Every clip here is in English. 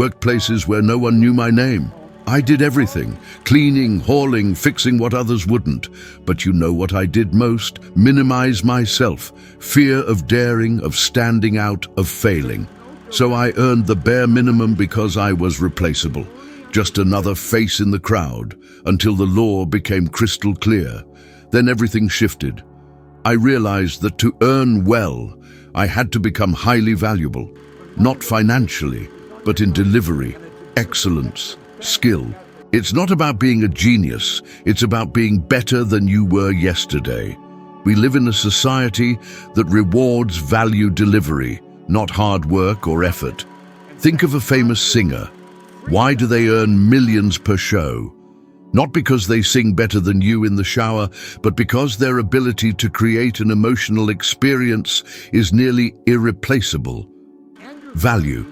Workplaces where no one knew my name. I did everything, cleaning, hauling, fixing what others wouldn't. But you know what I did most? Minimize myself. Fear of daring, of standing out, of failing. So I earned the bare minimum because I was replaceable. Just another face in the crowd, until the law became crystal clear. Then everything shifted. I realized that to earn well, I had to become highly valuable. Not financially, but in delivery, excellence, skill. It's not about being a genius, it's about being better than you were yesterday. We live in a society that rewards value delivery, not hard work or effort. Think of a famous singer. Why do they earn millions per show? Not because they sing better than you in the shower, but because their ability to create an emotional experience is nearly irreplaceable. Value.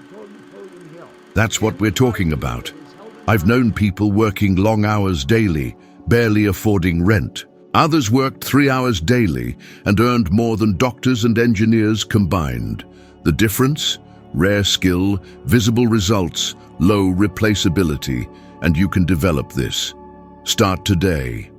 That's what we're talking about. I've known people working long hours daily, barely affording rent. Others worked 3 hours daily and earned more than doctors and engineers combined. The difference? Rare skill, visible results, low replaceability, and you can develop this. Start today.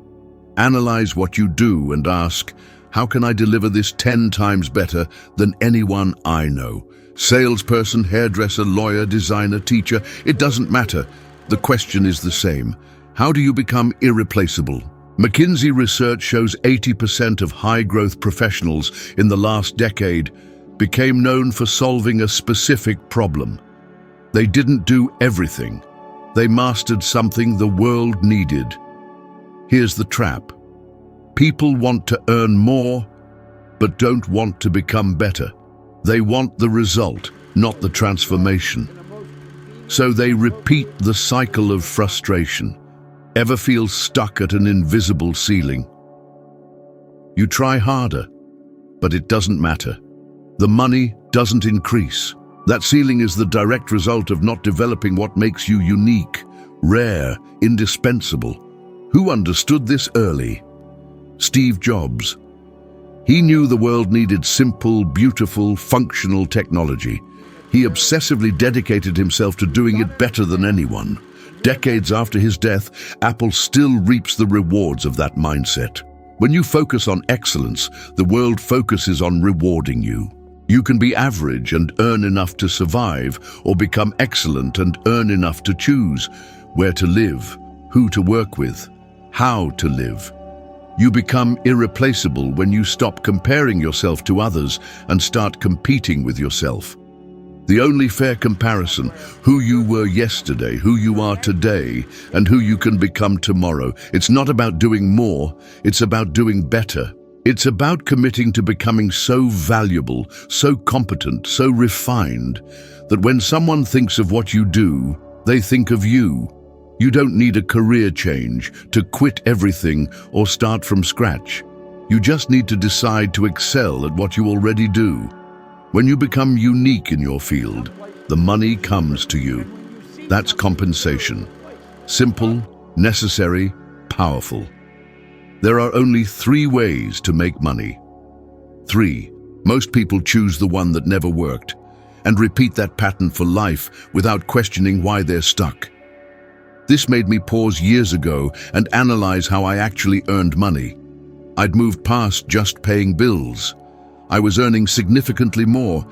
Analyze what you do and ask, how can I deliver this 10 times better than anyone I know? Salesperson, hairdresser, lawyer, designer, teacher, it doesn't matter. The question is the same. How do you become irreplaceable? McKinsey research shows 80% of high-growth professionals in the last decade became known for solving a specific problem. They didn't do everything. They mastered something the world needed. Here's the trap. People want to earn more, but don't want to become better. They want the result, not the transformation. So they repeat the cycle of frustration. Ever feel stuck at an invisible ceiling? You try harder, but it doesn't matter. The money doesn't increase. That ceiling is the direct result of not developing what makes you unique, rare, indispensable. Who understood this early? Steve Jobs. He knew the world needed simple, beautiful, functional technology. He obsessively dedicated himself to doing it better than anyone. Decades after his death, Apple still reaps the rewards of that mindset. When you focus on excellence, the world focuses on rewarding you. You can be average and earn enough to survive, or become excellent and earn enough to choose where to live, who to work with, how to live. You become irreplaceable when you stop comparing yourself to others and start competing with yourself. The only fair comparison, who you were yesterday, who you are today, and who you can become tomorrow. It's not about doing more, it's about doing better. It's about committing to becoming so valuable, so competent, so refined, that when someone thinks of what you do, they think of you. You don't need a career change, to quit everything or start from scratch. You just need to decide to excel at what you already do. When you become unique in your field, the money comes to you. That's compensation. Simple, necessary, powerful. There are only 3 ways to make money. 3. Most people choose the one that never worked and repeat that pattern for life without questioning why they're stuck. This made me pause years ago and analyze how I actually earned money. I'd moved past just paying bills. I was earning significantly more,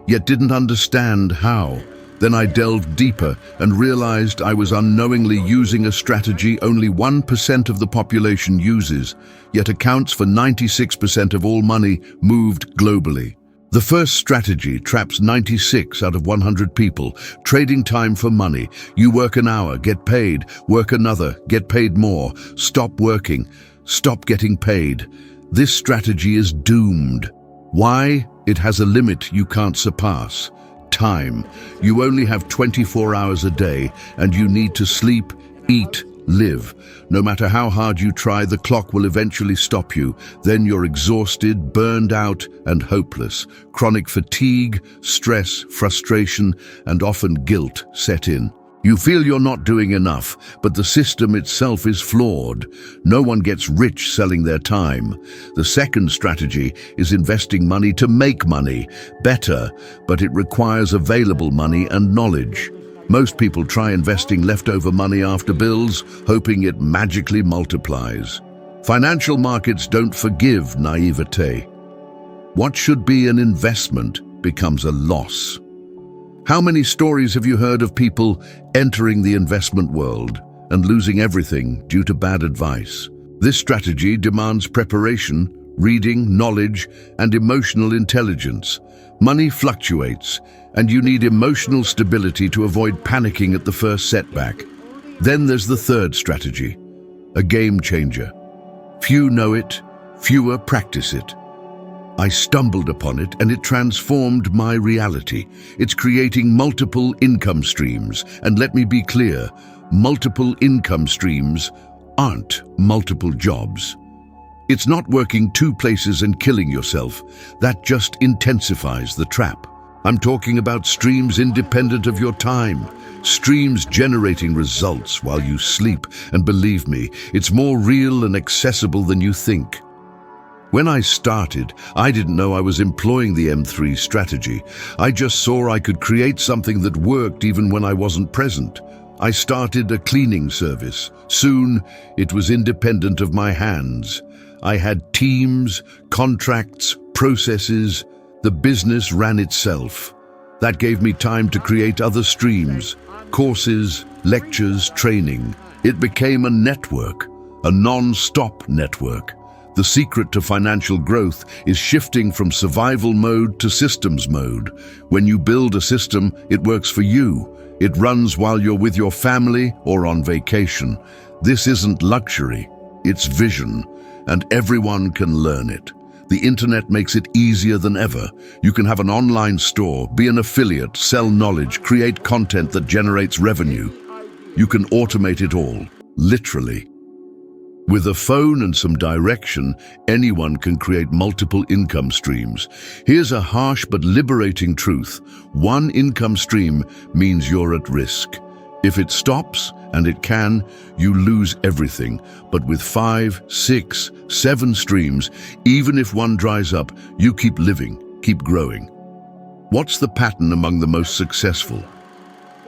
yet didn't understand how. Then I delved deeper and realized I was unknowingly using a strategy only 1% of the population uses, yet accounts for 96% of all money moved globally. The first strategy traps 96 out of 100 people, trading time for money. You work an hour, get paid, work another, get paid more, stop working, stop getting paid. This strategy is doomed. Why? It has a limit you can't surpass. Time. You only have 24 hours a day, and you need to sleep, eat, live. No matter how hard you try, the clock will eventually stop you. Then you're exhausted, burned out, and hopeless. Chronic fatigue, stress, frustration, and often guilt set in. You feel you're not doing enough, but the system itself is flawed. No one gets rich selling their time. The second strategy is investing money to make money. Better, but it requires available money and knowledge. Most people try investing leftover money after bills, hoping it magically multiplies. Financial markets don't forgive naivete. What should be an investment becomes a loss. How many stories have you heard of people entering the investment world and losing everything due to bad advice? This strategy demands preparation, reading, knowledge, and emotional intelligence. Money fluctuates, and you need emotional stability to avoid panicking at the first setback. Then there's the third strategy, a game changer. Few know it, fewer practice it. I stumbled upon it and it transformed my reality. It's creating multiple income streams. And let me be clear, multiple income streams aren't multiple jobs. It's not working two places and killing yourself. That just intensifies the trap. I'm talking about streams independent of your time. Streams generating results while you sleep. And believe me, it's more real and accessible than you think. When I started, I didn't know I was employing the M3 strategy. I just saw I could create something that worked even when I wasn't present. I started a cleaning service. Soon, it was independent of my hands. I had teams, contracts, processes. The business ran itself. That gave me time to create other streams, courses, lectures, training. It became a network, a non-stop network. The secret to financial growth is shifting from survival mode to systems mode. When you build a system, it works for you. It runs while you're with your family or on vacation. This isn't luxury, it's vision, and everyone can learn it. The internet makes it easier than ever. You can have an online store, be an affiliate, sell knowledge, create content that generates revenue. You can automate it all, literally. With a phone and some direction, anyone can create multiple income streams. Here's a harsh but liberating truth. One income stream means you're at risk. If it stops, and it can, you lose everything. But with 5, 6, 7 streams, even if one dries up, you keep living, keep growing. What's the pattern among the most successful?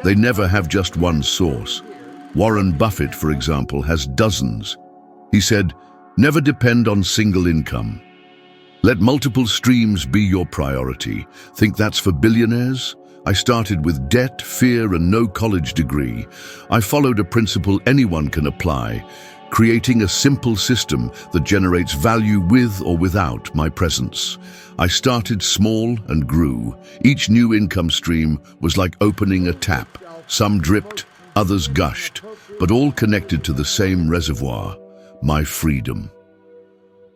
They never have just one source. Warren Buffett, for example, has dozens. He said, never depend on single income. Let multiple streams be your priority. Think that's for billionaires? I started with debt, fear, and no college degree. I followed a principle anyone can apply, creating a simple system that generates value with or without my presence. I started small and grew. Each new income stream was like opening a tap. Some dripped, others gushed, but all connected to the same reservoir. My freedom.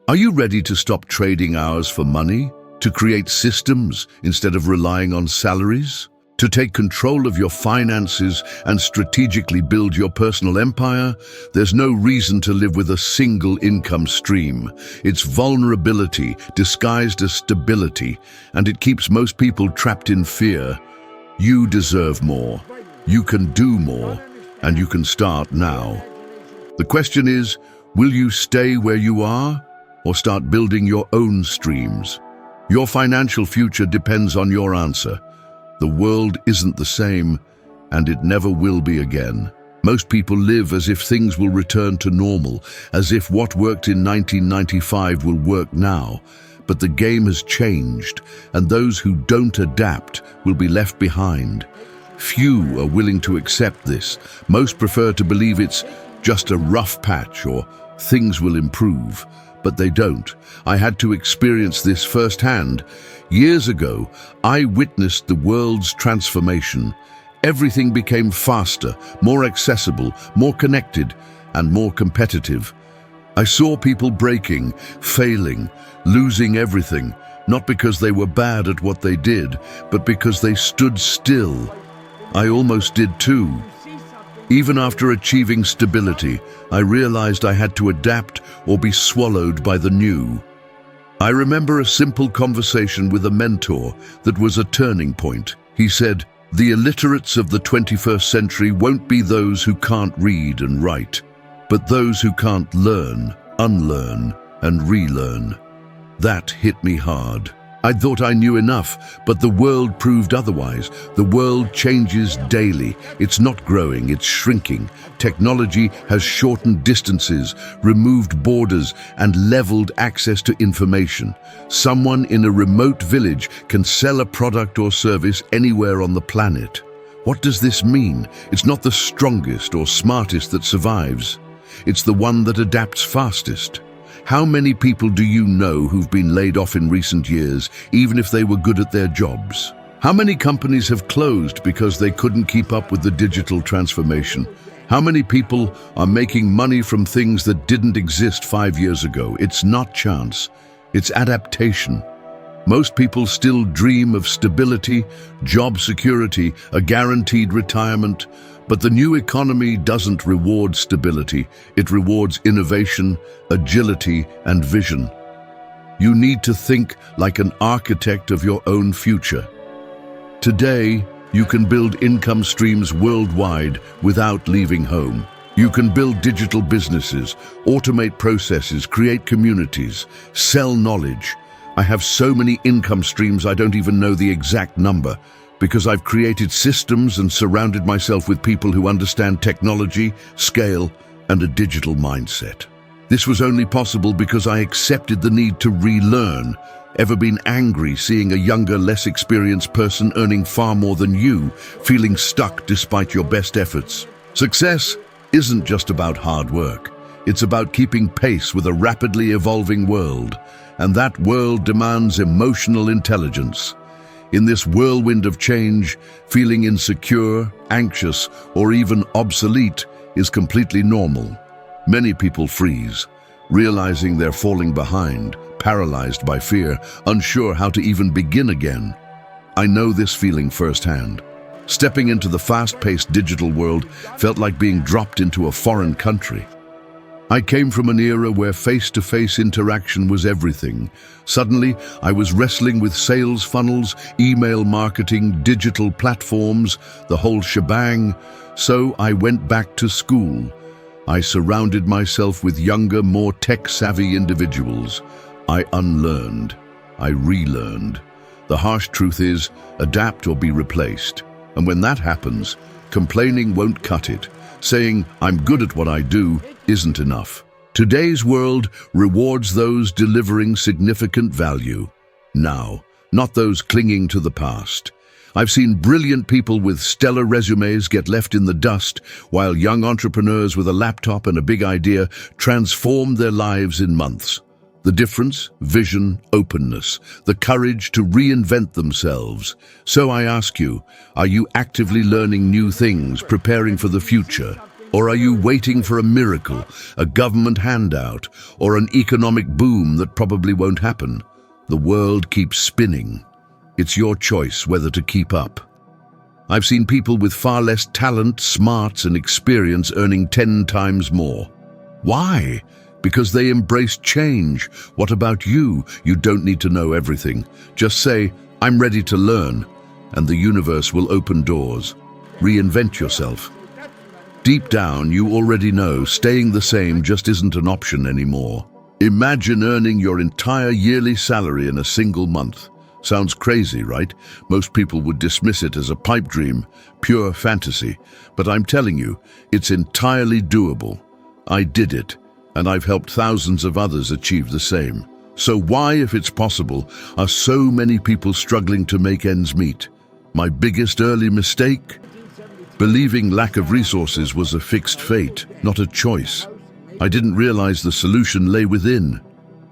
Are you ready to stop trading hours for money? To create systems instead of relying on salaries? To take control of your finances and strategically build your personal empire? There's no reason to live with a single income stream. It's vulnerability disguised as stability, and it keeps most people trapped in fear. You deserve more. You can do more, and you can start now. The question is, will you stay where you are or start building your own streams? Your financial future depends on your answer. The world isn't the same, and it never will be again. Most people live as if things will return to normal, as if what worked in 1995 will work now. But the game has changed, and those who don't adapt will be left behind. Few are willing to accept this. Most prefer to believe it's just a rough patch or things will improve, but they don't. I had to experience this firsthand. Years ago, I witnessed the world's transformation. Everything became faster, more accessible, more connected, and more competitive. I saw people breaking, failing, losing everything, not because they were bad at what they did, but because they stood still. I almost did too. Even after achieving stability, I realized I had to adapt or be swallowed by the new. I remember a simple conversation with a mentor that was a turning point. He said, "The illiterates of the 21st century won't be those who can't read and write, but those who can't learn, unlearn, and relearn." That hit me hard. I thought I knew enough, but the world proved otherwise. The world changes daily. It's not growing, it's shrinking. Technology has shortened distances, removed borders, and leveled access to information. Someone in a remote village can sell a product or service anywhere on the planet. What does this mean? It's not the strongest or smartest that survives. It's the one that adapts fastest. How many people do you know who've been laid off in recent years, even if they were good at their jobs? How many companies have closed because they couldn't keep up with the digital transformation? How many people are making money from things that didn't exist 5 years ago? It's not chance, it's adaptation. Most people still dream of stability, job security, a guaranteed retirement, but the new economy doesn't reward stability. It rewards innovation, agility, and vision. You need to think like an architect of your own future. Today, you can build income streams worldwide without leaving home. You can build digital businesses, automate processes, create communities, sell knowledge. I have so many income streams I don't even know the exact number, because I've created systems and surrounded myself with people who understand technology, scale, and a digital mindset. This was only possible because I accepted the need to relearn. Ever been angry seeing a younger, less experienced person earning far more than you, feeling stuck despite your best efforts? Success isn't just about hard work. It's about keeping pace with a rapidly evolving world, and that world demands emotional intelligence. In this whirlwind of change, feeling insecure, anxious, or even obsolete is completely normal. Many people freeze, realizing they're falling behind, paralyzed by fear, unsure how to even begin again. I know this feeling firsthand. Stepping into the fast-paced digital world felt like being dropped into a foreign country. I came from an era where face-to-face interaction was everything. Suddenly, I was wrestling with sales funnels, email marketing, digital platforms, the whole shebang. So I went back to school. I surrounded myself with younger, more tech-savvy individuals. I unlearned. I relearned. The harsh truth is, adapt or be replaced. And when that happens, complaining won't cut it. Saying, I'm good at what I do, isn't enough. Today's world rewards those delivering significant value now, not those clinging to the past. I've seen brilliant people with stellar resumes get left in the dust, while young entrepreneurs with a laptop and a big idea transform their lives in months. The difference? Vision, openness, the courage to reinvent themselves. So I ask you, are you actively learning new things, preparing for the future? Or are you waiting for a miracle, a government handout, or an economic boom that probably won't happen? The world keeps spinning. It's your choice whether to keep up. I've seen people with far less talent, smarts, and experience earning 10 times more. Why? Because they embrace change. What about you? You don't need to know everything. Just say, I'm ready to learn, and the universe will open doors. Reinvent yourself. Deep down, you already know staying the same just isn't an option anymore. Imagine earning your entire yearly salary in a single month. Sounds crazy, right? Most people would dismiss it as a pipe dream, pure fantasy. But I'm telling you, it's entirely doable. I did it, and I've helped thousands of others achieve the same. So why, if it's possible, are so many people struggling to make ends meet? My biggest early mistake? Believing lack of resources was a fixed fate, not a choice. I didn't realize the solution lay within,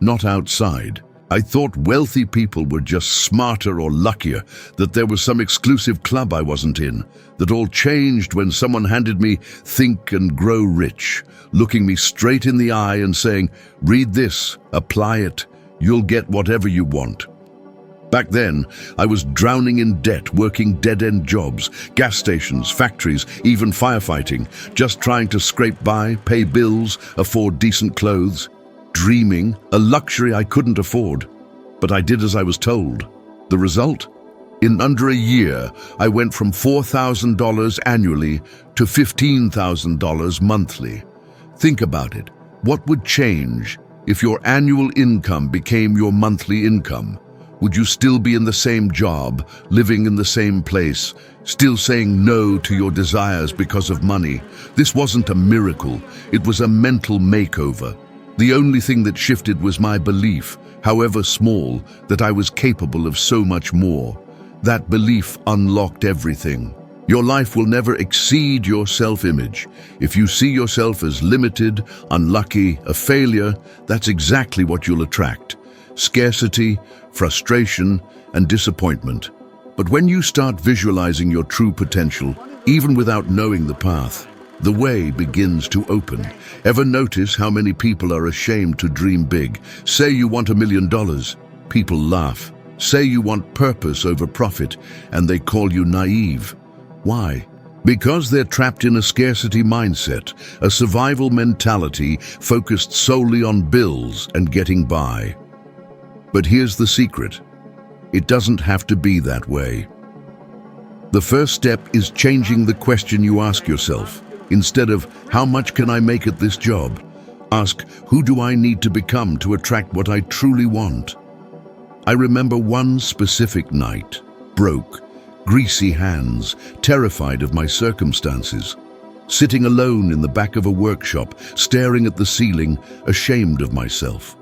not outside. I thought wealthy people were just smarter or luckier, that there was some exclusive club I wasn't in, that all changed when someone handed me Think and Grow Rich, looking me straight in the eye and saying, read this, apply it, you'll get whatever you want. Back then, I was drowning in debt, working dead-end jobs, gas stations, factories, even firefighting, just trying to scrape by, pay bills, afford decent clothes. Dreaming, a luxury I couldn't afford. But I did as I was told. The result? In under a year, I went from $4,000 annually to $15,000 monthly. Think about it. What would change if your annual income became your monthly income? Would you still be in the same job, living in the same place, still saying no to your desires because of money? This wasn't a miracle, it was a mental makeover. The only thing that shifted was my belief, however small, that I was capable of so much more. That belief unlocked everything. Your life will never exceed your self-image. If you see yourself as limited, unlucky, a failure, that's exactly what you'll attract. Scarcity, frustration, and disappointment. But when you start visualizing your true potential, even without knowing the path, the way begins to open. Ever notice how many people are ashamed to dream big? Say you want $1 million, people laugh. Say you want purpose over profit, and they call you naive. Why? Because they're trapped in a scarcity mindset, a survival mentality focused solely on bills and getting by. But here's the secret. It doesn't have to be that way. The first step is changing the question you ask yourself. Instead of, how much can I make at this job? Ask, who do I need to become to attract what I truly want? I remember one specific night, broke, greasy hands, terrified of my circumstances, sitting alone in the back of a workshop, staring at the ceiling, ashamed of myself.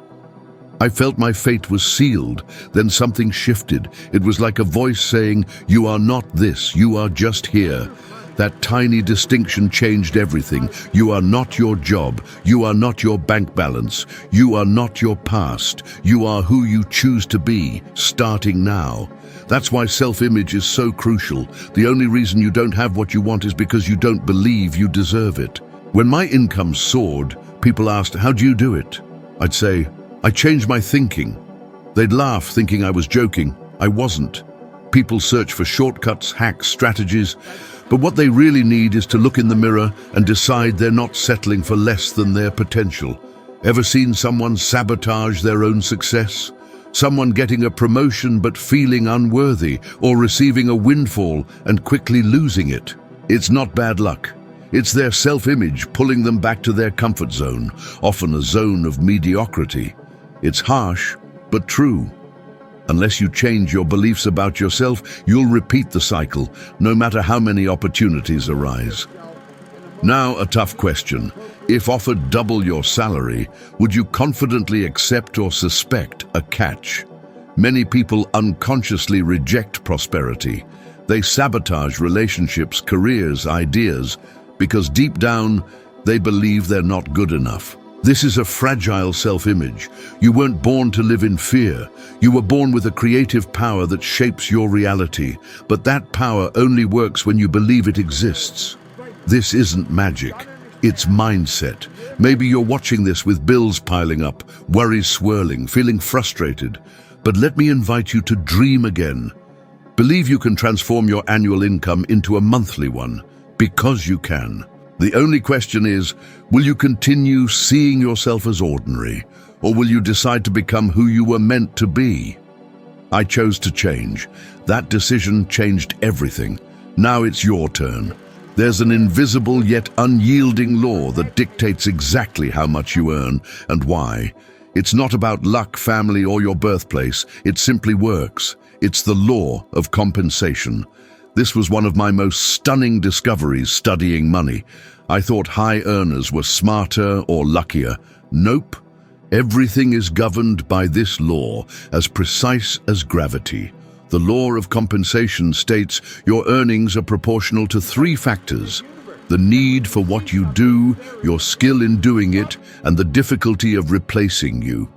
I felt my fate was sealed, then something shifted. It was like a voice saying, you are not this, you are just here. That tiny distinction changed everything. You are not your job. You are not your bank balance. You are not your past. You are who you choose to be, starting now. That's why self-image is so crucial. The only reason you don't have what you want is because you don't believe you deserve it. When my income soared, people asked, how do you do it? I'd say, I changed my thinking. They'd laugh, thinking I was joking. I wasn't. People search for shortcuts, hacks, strategies, but what they really need is to look in the mirror and decide they're not settling for less than their potential. Ever seen someone sabotage their own success? Someone getting a promotion but feeling unworthy, or receiving a windfall and quickly losing it? It's not bad luck. It's their self-image pulling them back to their comfort zone, often a zone of mediocrity. It's harsh, but true. Unless you change your beliefs about yourself, you'll repeat the cycle, no matter how many opportunities arise. Now, a tough question. If offered double your salary, would you confidently accept or suspect a catch? Many people unconsciously reject prosperity. They sabotage relationships, careers, ideas, because deep down, they believe they're not good enough. This is a fragile self-image. You weren't born to live in fear. You were born with a creative power that shapes your reality, but that power only works when you believe it exists. This isn't magic. It's mindset. Maybe you're watching this with bills piling up, worries swirling, feeling frustrated. But let me invite you to dream again. Believe you can transform your annual income into a monthly one, because you can. The only question is, will you continue seeing yourself as ordinary, or will you decide to become who you were meant to be? I chose to change. That decision changed everything. Now it's your turn. There's an invisible yet unyielding law that dictates exactly how much you earn and why. It's not about luck, family, or your birthplace. It simply works. It's the law of compensation. This was one of my most stunning discoveries studying money. I thought high earners were smarter or luckier. Nope. Everything is governed by this law, as precise as gravity. The law of compensation states your earnings are proportional to 3 factors: the need for what you do, your skill in doing it, and the difficulty of replacing you.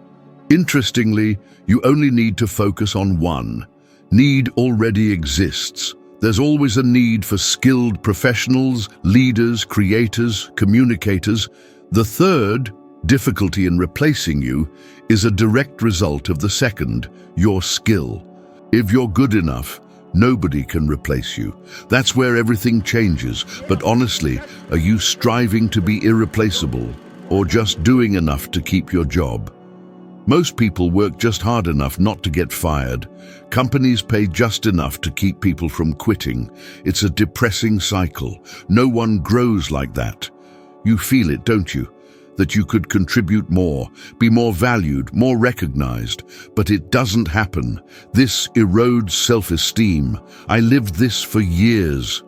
Interestingly, you only need to focus on one. Need already exists. There's always a need for skilled professionals, leaders, creators, communicators. The third, difficulty in replacing you, is a direct result of the second, your skill. If you're good enough, nobody can replace you. That's where everything changes. But honestly, are you striving to be irreplaceable, or just doing enough to keep your job? Most people work just hard enough not to get fired. Companies pay just enough to keep people from quitting. It's a depressing cycle. No one grows like that. You feel it, don't you? that you could contribute more, be more valued, more recognized, but it doesn't happen. This erodes self-esteem. I lived this for years.